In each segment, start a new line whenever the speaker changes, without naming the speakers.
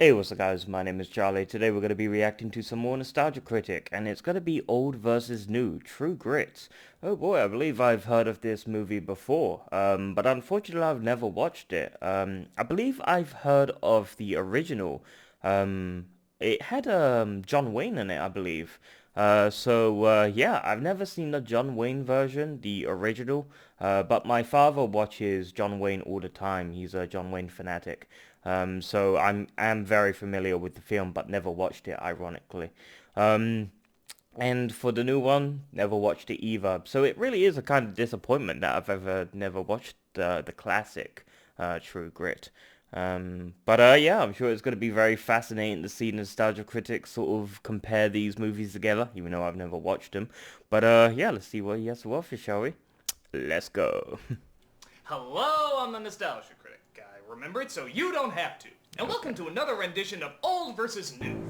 Hey, what's up guys, my name is Charlie. Today we're going to be reacting to some more Nostalgia Critic, and it's going to be old versus new, True Grit. Oh boy, I believe I've heard of this movie before, but unfortunately I've never watched it. I believe I've heard of the original. It had John Wayne in it, I believe. Yeah, I've never seen the John Wayne version, the original, but my father watches John Wayne all the time. He's a John Wayne fanatic. So I'm very familiar with the film, but never watched it, ironically. Um, and for the new one, never watched it either. So it really is a kind of disappointment that I've ever never watched the classic True Grit. Yeah, I'm sure it's going to be very fascinating to see Nostalgia Critics sort of compare these movies together, even though I've never watched them. Yeah, let's see what he has to offer, shall we? Let's go.
Hello, I'm the Nostalgia Critic. I remember it so you don't have to. And welcome to another rendition of Old versus New.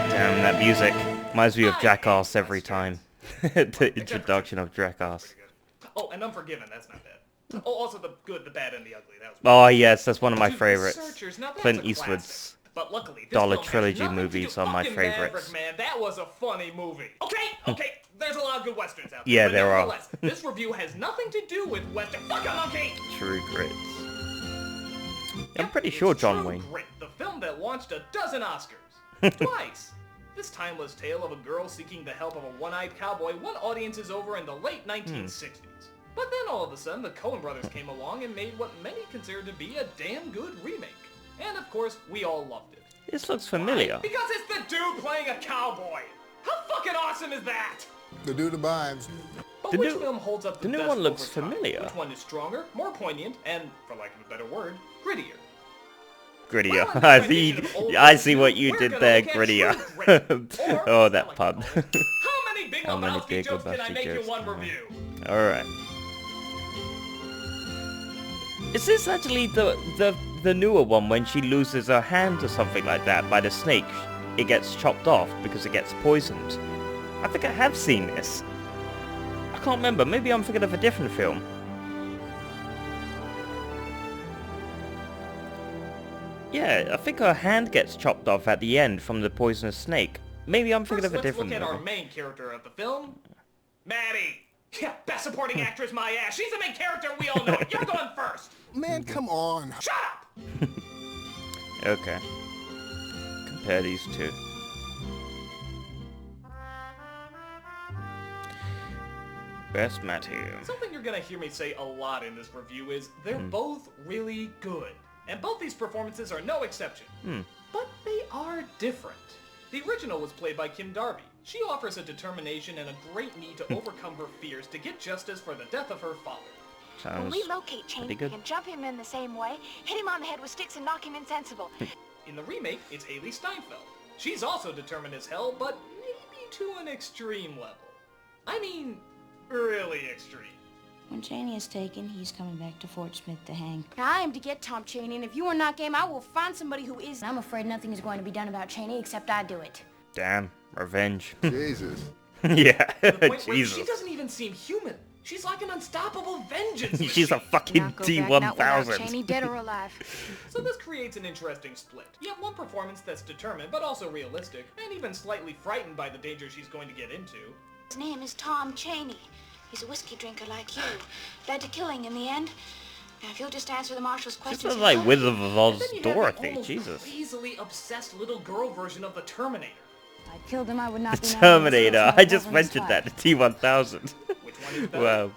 Damn, that music reminds me of Jackass every time. The introduction of Jackass.
Oh, and Unforgiven, that's not bad. Oh, also The Good, the Bad, and the Ugly. That was
Oh yes, that's one of my
To the
favorites.
Searchers, now that's
Clint
a
Eastwood's
classic. But luckily, this
Dollar
film has
Trilogy
nothing to
movies
do-
are my
fucking
favorites.
Maverick, man, that was a funny movie. Okay, there's a lot of good westerns out there.
Yeah,
but
there are.
nevertheless, this review has nothing to do with western. Fuck a monkey!
True Grit. I'm
Yep,
pretty
it's
sure John
True
Wayne.
Grit, the film that launched a dozen Oscars. Twice. This timeless tale of a girl seeking the help of a one-eyed cowboy won audiences over in the late 1960s. But then all of a sudden, the Coen brothers came along and made what many consider to be a damn good remake. And of course, we all loved it.
This looks familiar.
Why? Because it's the dude playing a cowboy! How fucking awesome is that?
The dude abides.
But
The
which
new-
film holds up
the new
best
one looks
over time?
familiar.
Which one is stronger, more poignant, and, for lack of a better word, grittier?
Grittier.
Well, in
I
this
see.
rendition of Old
I
versus
see
New,
what you
we're
did
gonna
there,
look at
Grittier.
True Grit. Or,
Oh,
as I
that
like to
pun.
call it, How many Big
How many
Lebowski
Big
jokes can I
Lebowski
make in
jokes
one
can I
review?
All right. Is this actually the newer one when she loses her hand or something like that by the snake? It gets chopped off because it gets poisoned. I think I have seen this. I can't remember. Maybe I'm thinking of a different film. Yeah, I think her hand gets chopped off at the end from the poisonous snake. Maybe I'm thinking
First,
of a
let's
different
look at our
movie.
main character of the film, Maddie. Yeah, best supporting actress, my ass. She's the main character, we all know. You're going first.
Man, come on.
Shut up.
Okay. Compare these two. Best Matthew.
Something you're gonna hear me say a lot in this review is they're both really good. And both these performances are no exception. But they are different. The original was played by Kim Darby. She offers a determination and a great need to overcome her fears to get justice for the death of her father.
Sounds
Relocate Cheney
pretty good.
and jump him in the same way, hit him on the head with sticks and knock him insensible.
In the remake, it's Haley Steinfeld. She's also determined as hell, but maybe to an extreme level. I mean, really extreme.
When Cheney is taken, he's coming back to Fort Smith to hang.
Now, I am to get Tom Cheney, and if you are not game, I will find somebody who is. I'm afraid nothing is going to be done about Cheney except I do it.
Damn. Revenge.
Jesus.
Yeah.
To the point where she
Jesus.
doesn't even seem human. She's like an unstoppable vengeance
She's a
machine.
fucking
Not go back, not without
T-1000.
Cheney, dead or alive.
So this creates an interesting split. You have one performance that's determined, but also realistic, and even slightly frightened by the danger she's going to get into.
His name is Tom Cheney. He's a whiskey drinker like you. Led to killing in the end. Now, if you'll just answer the marshal's
This
questions...
is like Wizard of
And
Oz
then you have the
Dorothy.
almost
Jesus.
crazily obsessed little girl version of the Terminator.
If I killed him, I would not
The
be
Terminator. I just mentioned that. The T-1000.
Which one is better?
Wow.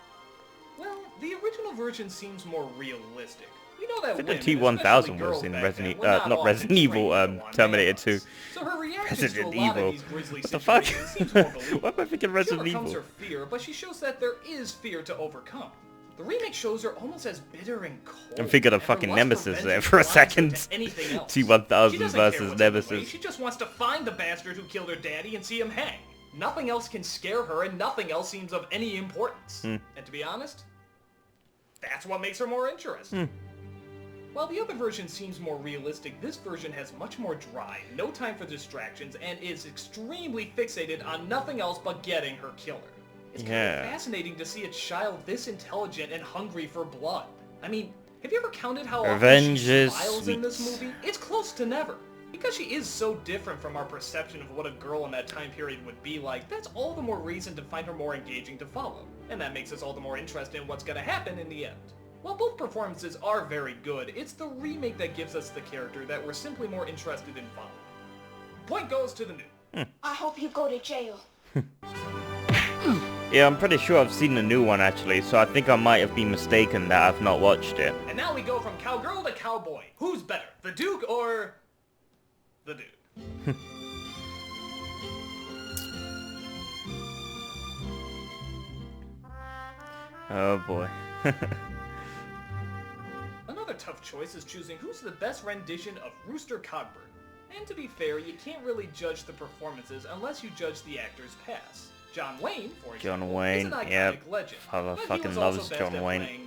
Well, the original version seems more realistic. We know that
I think the
women,
T-1000
especially girls
was in
back
Resident
then, were
not
often
Resident Evil,
trained to
Terminator
one
2.
man. So her reactions
Resident
to a lot
Evil.
of these grisly
What the fuck?
situations seems more believable.
Why am I thinking Resident
She overcomes
Evil?
her fear, but she shows that there is fear to overcome. The remake shows her almost as bitter and cold.
I'm thinking of
and her
fucking
lust
Nemesis
vengeance
there for a
blinds her
second.
to anything else.
T-1000
She doesn't care
versus
what's in the way,
Nemesis.
She just wants to find the bastard who killed her daddy and see him hang. Nothing else can scare her, and nothing else seems of any importance. And to be honest, that's what makes her more interesting. While the other version seems more realistic, this version has much more drive, no time for distractions, and is extremely fixated on nothing else but getting her killer. It's kind of fascinating to see a child this intelligent and hungry for blood. I mean, have you ever counted how often she smiles in this movie? It's close to never. Because she is so different from our perception of what a girl in that time period would be like, that's all the more reason to find her more engaging to follow. And that makes us all the more interested in what's gonna happen in the end. While both performances are very good, it's the remake that gives us the character that we're simply more interested in following. Point goes to the new.
I hope you go to jail.
Yeah, I'm pretty sure I've seen the new one actually, so I think I might have been mistaken that I've not watched it.
And now we go from cowgirl to cowboy. Who's better, the Duke or the dude?
Oh boy.
Another tough choice is choosing who's the best rendition of Rooster Cogburn. And to be fair, you can't really judge the performances unless you judge the actor's past. John Wayne, for example, is an iconic legend.
Father
but he
fucking
was
loves
also best
John
at
Wayne.
playing,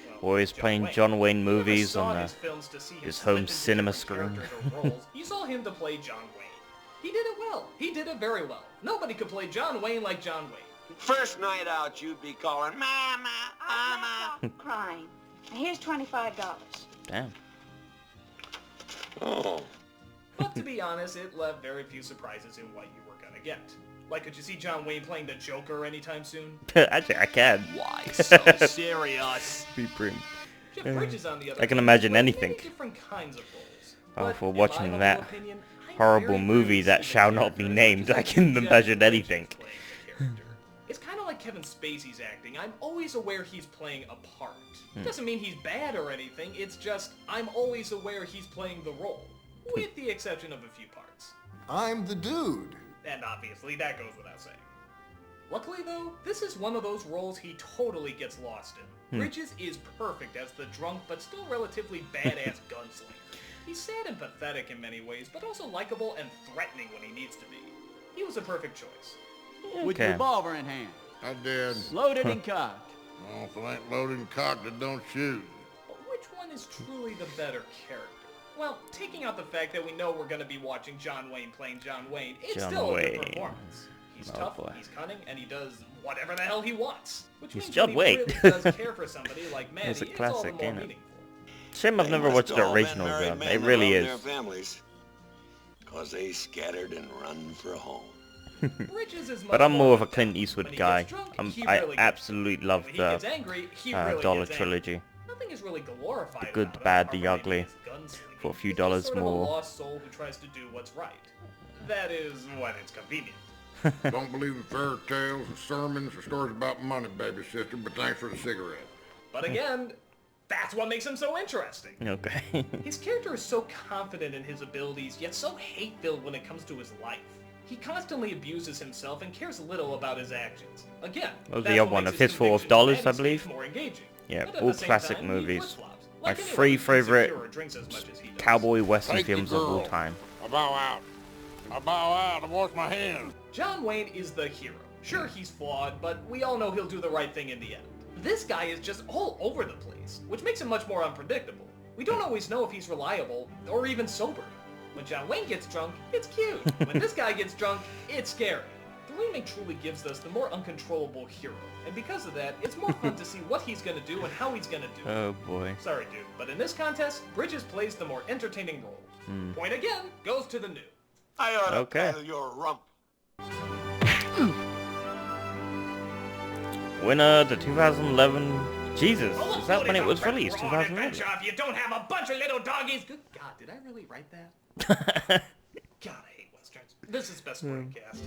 well,
Always playing John Wayne
Wayne.
movies
You never
on
saw his films to see him
his
slip
home
into
cinema
different
screen.
characters or roles. You saw him to play John Wayne. He did it well. He did it very well. Nobody could play John Wayne like John Wayne.
First night out, you'd be calling, Mama, Mama.
Stop crying. And here's $25.
Damn.
Oh.
But to be honest, it left very few surprises in what you were gonna get. Like, could you see John Wayne playing the Joker anytime soon?
Actually, I can.
Why so serious?
Be prim.
Jeff Bridges, on the other
I can
hand,
imagine
played
anything.
many different kinds of roles.
Oh,
But
for
in my
watching
humble
that
opinion, I
horrible
very
movie
rarely
that
see the
shall not be
character
named,
such
I
as
can
Jeff
imagine
Bridges
anything.
playing the character. It's kind of like Kevin Spacey's acting. I'm always aware he's playing a part. Doesn't mean he's bad or anything, it's just I'm always aware he's playing the role. With the exception of a few parts.
I'm the dude.
And obviously that goes without saying. Luckily though, this is one of those roles he totally gets lost in. Bridges is perfect as the drunk but still relatively badass gunslinger. He's sad and pathetic in many ways, but also likable and threatening when he needs to be. He was a perfect choice.
With your
Okay.
revolver in hand,
I did.
loaded and cocked.
Oh, if it ain't loaded and cocked, it don't shoot.
But which one is truly the better character? Well, taking out the fact that we know we're going to be watching John Wayne playing John Wayne, it's
John
still a
Wayne.
good performance. He's
Oh,
tough,
boy.
he's cunning, and he does whatever the hell he wants. Which
He's
means
John
when
Wayne.
he really does care for somebody like Maddie,
It's a
it's all
classic,
the more
ain't it?
meaningful.
Shame I've never watched the original though. It really
Their
is.
families, 'cause they scattered and run for home.
Bridges is
But
much
I'm more of a
of
Clint
depth.
Eastwood
When he
guy.
gets drunk,
I
he really gets
absolutely
drunk.
love
When he gets
the
angry, he really
Dollar
gets angry.
trilogy.
Nothing is really glorified
The good,
about him,
bad,
apart
the
from
ugly,
maybe his gunslinging.
for a few
He's just
dollars
sort of
more.
a lost soul who tries to do what's right. That is when it's convenient.
Don't believe in fairy tales or sermons or stories about money, baby sister, but thanks for the cigarette.
But again, that's what makes him so interesting.
Okay.
His character is so confident in his abilities, yet so hate-filled when it comes to his life. He constantly abuses himself and cares little about his actions. Again,
What was
that's
the
what
other one?
makes
A
his
Fistful of
conviction
Dollars,
and
I
his
believe?
speech more engaging.
Yeah,
But at
all
the same
classic
time, he
movies.
flip-flops,
My
like anyone
three
who drinks a
favorite
beer or drinks as much as he does.
cowboy western
Thank you,
films of all
girl.
time.
I bow out. I bow out. I wash my hands.
John Wayne is the hero. Sure, he's flawed, but we all know he'll do the right thing in the end. This guy is just all over the place, which makes him much more unpredictable. We don't always know if he's reliable, or even sober. When John Wayne gets drunk, it's cute. When this guy gets drunk, it's scary. The remake truly gives us the more uncontrollable hero, and because of that, it's more fun to see what he's gonna do and how he's gonna do it.
Oh boy.
Sorry, dude, but in this contest, Bridges plays the more entertaining role. Point again goes to the new.
I ought to
Okay.
paddle your rump.
Winner, the 2011... Jesus,
Oh,
is that when it was
look,
released?
raw
2011?
adventure if you don't have a bunch of little doggies. Good God, did I really write that? God, I hate westerns. This is best supporting cast.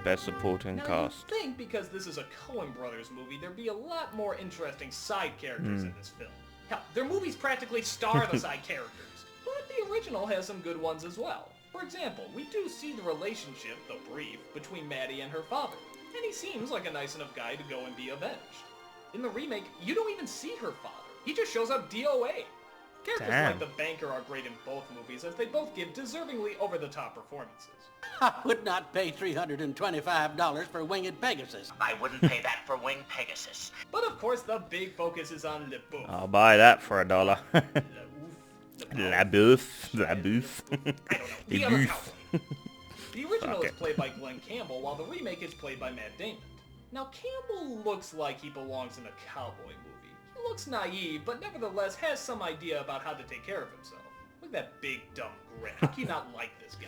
Best supporting
Now,
cast.
you'd think because this is a Coen Brothers movie, there'd be a lot more interesting side characters in this film. Hell, their movies practically star the side characters, but the original has some good ones as well. For example, we do see the relationship, though brief, between Maddie and her father, and he seems like a nice enough guy to go and be avenged. In the remake, you don't even see her father. He just shows up DOA. Characters
Damn.
like the banker are great in both movies, as they both give deservingly over-the-top performances.
I would not pay $325 for Winged Pegasus.
I wouldn't pay that for Wing Pegasus.
But of course, the big focus is on Le Bouffe.
I'll buy that for $1.
Le Ouf.
La Bouffe. La Bouffe.
I don't know.
The
The other
Bouffe.
cowboy. The original
Okay.
is played by Glenn Campbell, while the remake is played by Matt Damon. Now, Campbell looks like he belongs in a cowboy movie. He looks naive, but nevertheless has some idea about how to take care of himself. Look at that big, dumb grin. How can you not like this guy?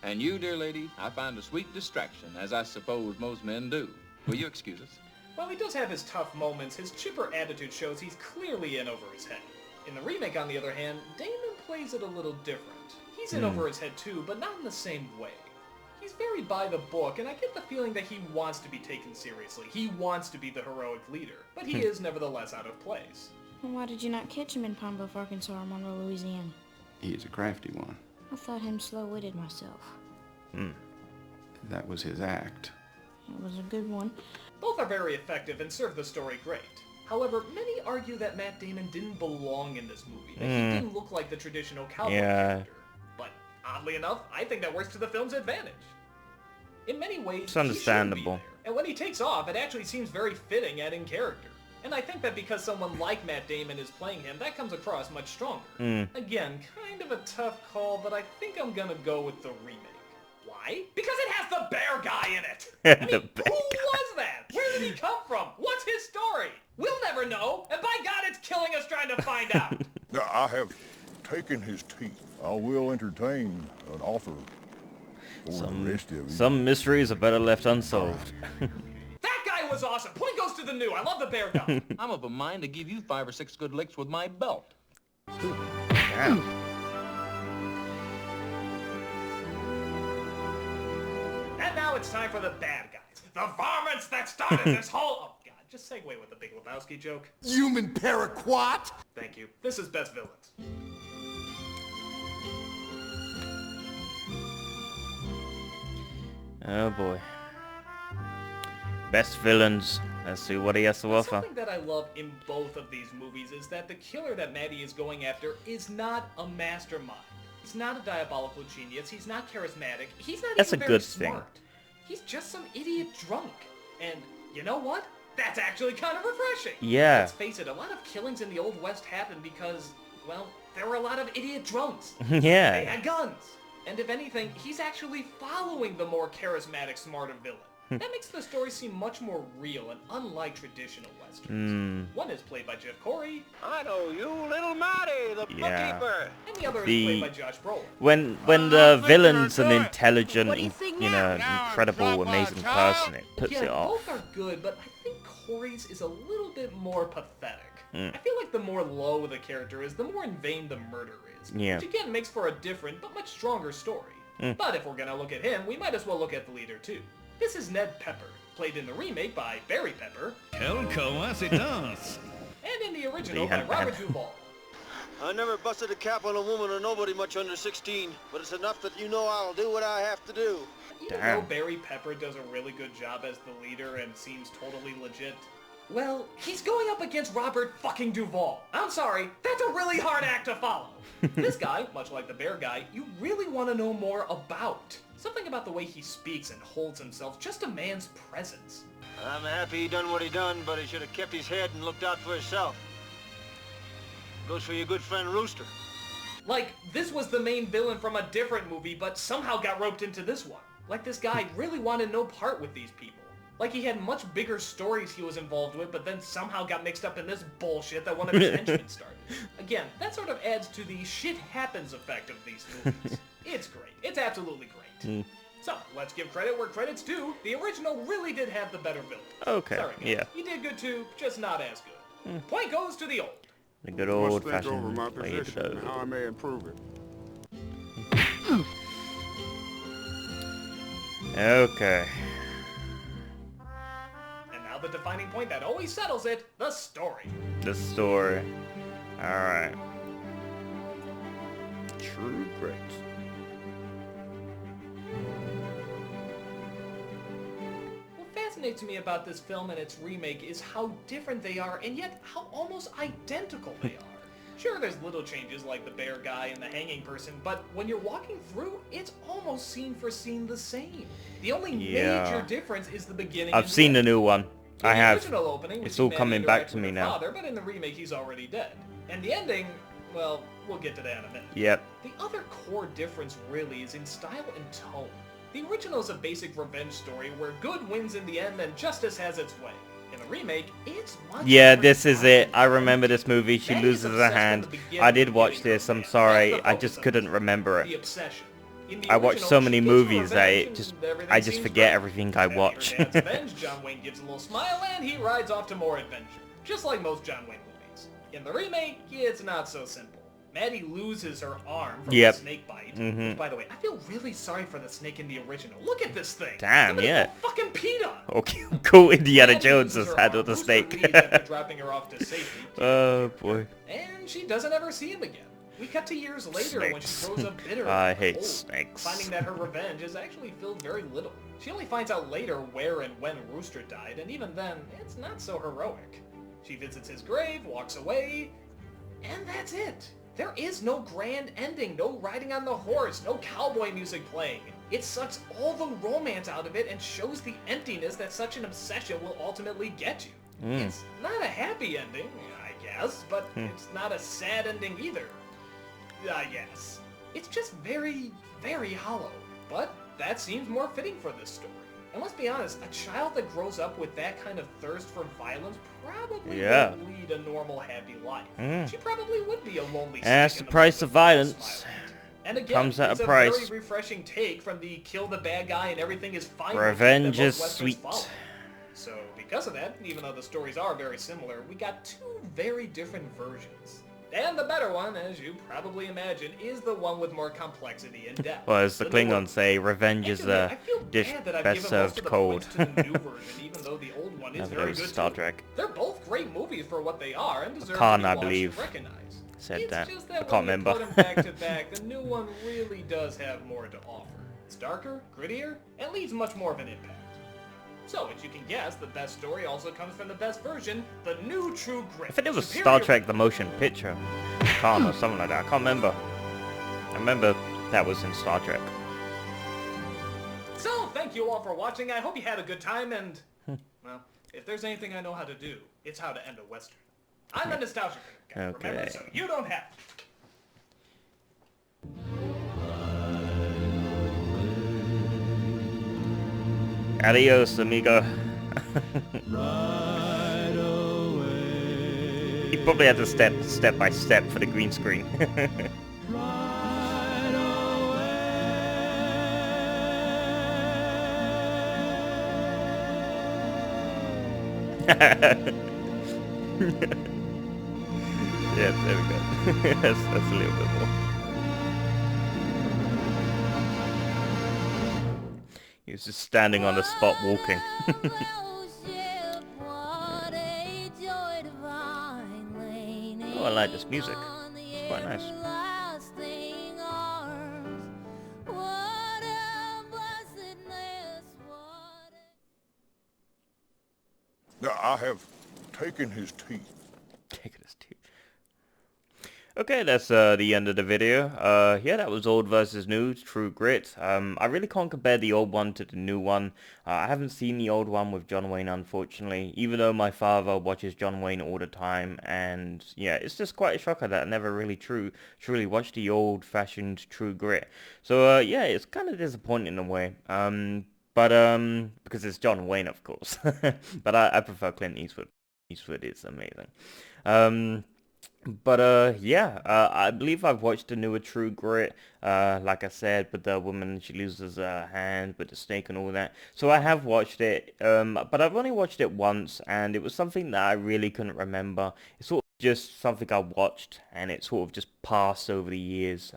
And you, dear lady, I find a sweet distraction, as I suppose most men do. Will you excuse us?
While he does have his tough moments, his chipper attitude shows he's clearly in over his head. In the remake, on the other hand, Damon plays it a little different. He's in over his head too, but not in the same way. He's very by the book, and I get the feeling that he wants to be taken seriously. He wants to be the heroic leader, but he is nevertheless out of place.
Well, why did you not catch him in Pine Bluff, Arkansas, or Monroe, Louisiana?
He's a crafty one.
I thought him slow-witted myself.
That was his act.
It was a good one.
Both are very effective and serve the story great. However, many argue that Matt Damon didn't belong in this movie, that he didn't look like the traditional cowboy character. But oddly enough, I think that works to the film's advantage. In many ways,
It's
he
understandable.
should be there. And when he takes off, it actually seems very fitting and in character. And I think that because someone like Matt Damon is playing him, that comes across much stronger. Again, kind of a tough call, but I think I'm gonna go with the remake. Why? Because it has the bear guy in it! I mean,
The bear
who was that? Where did he come from? What's his story? We'll never know, and by God, it's killing us trying to find out!
I have taken his teeth. I will entertain an offer for the rest of you.
Some mysteries are better left unsolved.
That guy was awesome! Point goes to the new. I love the bear guy.
I'm of a mind to give you 5 or 6 good licks with my belt.
Damn.
And now it's time for the bad guys. The varmints that started this whole... Oh, God. Just segue with the Big Lebowski joke.
Human paraquat?
Thank you. This is Best Villains.
Oh boy. Best villains. Let's see what he has to offer.
Something that I love in both of these movies is that the killer that Maddie is going after is not a mastermind. He's not a diabolical genius. He's not charismatic. He's not
That's
even
a
very
good thing.
smart. He's just some idiot drunk. And you know what? That's actually kind of refreshing.
Yeah.
Let's face it, a lot of killings in the Old West happened because, well, there were a lot of idiot drunks. They
Yeah.
had guns. And if anything, he's actually following the more charismatic, smarter villain. That makes the story seem much more real and unlike traditional westerns. One is played by Jeff Corey,
I know you, little Matty, the
Yeah.
bookkeeper.
and the other is
The-
played by Josh Brolin.
When the villain's an
do it.
intelligent,
What do you think
you
now?
know, incredible, amazing person, it puts
Yeah,
it off.
both are good, but I think Corey's is a little bit more pathetic. I feel like the more low the character is, the more in vain the murder is.
Yeah.
Which again makes for a different, but much stronger story. But if we're gonna look at him, we might as well look at the leader too. This is Ned Pepper, played in the remake by Barry Pepper, and in the original by
Yeah,
Robert
man.
Duvall.
I never busted a cap on a woman or nobody much under 16, but it's enough that you know I'll do what I have to do.
Even
Damn.
though Barry Pepper does a really good job as the leader and seems totally legit, well, he's going up against Robert fucking Duvall. I'm sorry, that's a really hard act to follow. This guy, much like the bear guy, you really want to know more about. Something about the way he speaks and holds himself, just a man's presence.
I'm happy he done what he done, but he should have kept his head and looked out for himself. Goes for your good friend Rooster.
Like, this was the main villain from a different movie, but somehow got roped into this one. Like, this guy really wanted no part with these people. Like, he had much bigger stories he was involved with, but then somehow got mixed up in this bullshit that one of his henchmen started. Again, that sort of adds to the shit happens effect of these movies. It's great. It's absolutely great. So, let's give credit where credit's due. The original really did have the better villain.
Okay,
Sorry, guys.
yeah.
You did good too, just not as good. Point goes to the old.
The good
Must
old
think over my
fashioned way to
position and
do.
how I may improve it.
Okay.
And now the defining point that always settles it, the story.
The story. Alright. True Grit.
What fascinates me about this film and its remake is how different they are, and yet how almost identical they are. Sure, there's little changes like the bear guy and the hanging person, but when you're walking through, it's almost scene for scene the same. The only
Yeah.
major difference is the beginning.
I've
and
seen the
end.
new one.
In
I
the
have.
original opening, we
It's
see
all
Mandy
coming back
interact
to
with
me
her
now.
Father, but in the remake, he's already dead. And the ending, well, we'll get to that in a minute.
Yep.
The other core difference really is in style and tone. The original is a basic revenge story where good wins in the end and justice has its way. In the remake, it's much
Yeah,
more
this is it. I
dark
remember this movie. She
Maddie's
loses her
obsessed
hand.
from the beginning
I did
with
watch
getting her
this. I'm
revenge.
sorry.
That's the
I
focus
just
of
couldn't
it.
remember
The
it.
obsession. In the
I watch
original,
so
she
many
gets her
movies that
revenge
it just
and everything
I just
seems
forget
great.
everything I
After her
watch.
dad's revenge, John Wayne gives a little smile and he rides off to more adventure. Just like most John Wayne movies. In the remake, it's not so simple. Maddie loses her arm from
Yep.
a snake bite. Which, by the way, I feel really sorry for the snake in the original. Look at this thing.
Damn,
Somebody
yeah.
go fucking PETA.
Okay, cool. Indiana
Maddie
Jones
loses
has
her
handled
arm.
the
Brewster
snake.
leaves after dropping her off to safety.
Oh boy.
And she doesn't ever see him again. We cut to years later when she
Snakes.
grows up bitter
I
and
hate
cold,
snakes.
finding that her revenge has actually filled very little. She only finds out later where and when Rooster died, and even then, it's not so heroic. She visits his grave, walks away, and that's it. There is no grand ending, no riding on the horse, no cowboy music playing. It sucks all the romance out of it and shows the emptiness that such an obsession will ultimately get you. It's not a happy ending, I guess, but it's not a sad ending either. I guess. It's just very, very hollow. But that seems more fitting for this story. And let's be honest, a child that grows up with that kind of thirst for violence probably won't lead a normal, happy life. She probably would be a lonely
That's
stick
the
in
price
mud
of
with no
violence.
smile. And again,
Comes at
it's
a
a
price.
very refreshing take from the kill the bad guy and everything is fine
Revenge
that
is
most Westerns
sweet.
follow. So because of that, even though the stories are very similar, we got two very different versions. And the better one, as you probably imagine, is the one with more complexity and depth.
Well, as the
The newer
Klingons say, revenge is
Actually, I
a
feel
dish
bad that I've
best
given most
served
of the
cold.
points to the new version, even though the old one is
Never
very
knows
good
Star
too.
Trek.
They're both great movies for what they are and deserve
Khan,
to be
I
watched
believe,
and recognized.
said
It's
that.
just
I
that
can't
when
remember.
you put them back to back, the new one really does have more to offer. It's darker, grittier, and leaves much more of an impact. So, as you can guess, the best story also comes from the best version, the new True Grit.
I think it was
Superior-
Star Trek: The Motion Picture, Khan or something like that. I can't remember. I remember that was in Star Trek.
So, thank you all for watching. I hope you had a good time, and, well, if there's anything I know how to do, it's how to end a Western. I'm a nostalgia critic, guy, remember?
Okay.
So you don't have to.
Adios, amigo. He probably had to step by step for the green screen. Yeah, there we go. that's a little bit more. He was just standing on the spot walking. Oh, I like this music. It's quite nice.
Now, I have taken his teeth.
Taking his teeth. Okay, that's the end of the video. Yeah, that was old versus new, True Grit. I really can't compare the old one to the new one. I haven't seen the old one with John Wayne, unfortunately, even though my father watches John Wayne all the time, and yeah, it's just quite a shocker that I never really truly watched the old-fashioned True Grit. So yeah, it's kind of disappointing in a way. Because it's John Wayne, of course. But I prefer Clint Eastwood. Eastwood is amazing. Yeah, I believe I've watched the newer True Grit, like I said, with the woman, she loses her hand with the snake and all that. So I have watched it, but I've only watched it once, and it was something that I really couldn't remember. It's sort of just something I watched, and it sort of just passed over the years.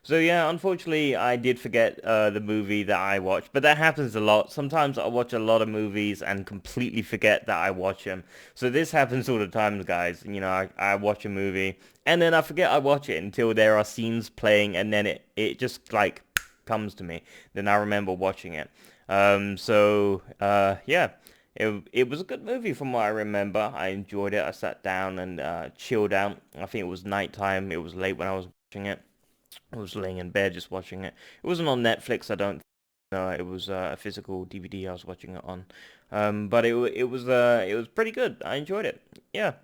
So yeah, unfortunately, I did forget the movie that I watched, but that happens a lot. Sometimes I watch a lot of movies and completely forget that I watch them. So this happens all the time, guys. You know, I watch a movie, and then I forget I watch it until there are scenes playing, and then it just, like, comes to me. Then I remember watching it. Yeah. It was a good movie from what I remember. I enjoyed it. I sat down and chilled out. I think it was nighttime. It was late when I was watching it. I was laying in bed just watching it. It wasn't on Netflix, I don't think. No, it was a physical DVD I was watching it on. But it was pretty good. I enjoyed it. Yeah.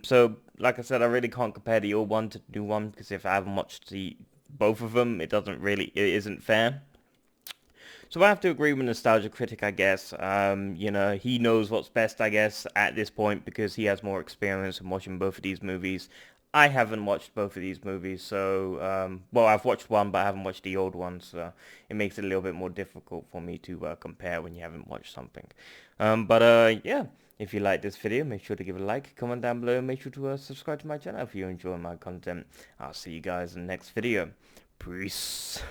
So like I said, I really can't compare the old one to the new one, because if I haven't watched both of them, it isn't fair. So I have to agree with Nostalgia Critic, I guess. You know, he knows what's best, I guess, at this point, because he has more experience in watching both of these movies. I haven't watched both of these movies, so, well, I've watched one, but I haven't watched the old one, so it makes it a little bit more difficult for me to compare when you haven't watched something. Yeah, if you like this video, make sure to give it a like, comment down below, and make sure to subscribe to my channel if you enjoy my content. I'll see you guys in the next video. Peace.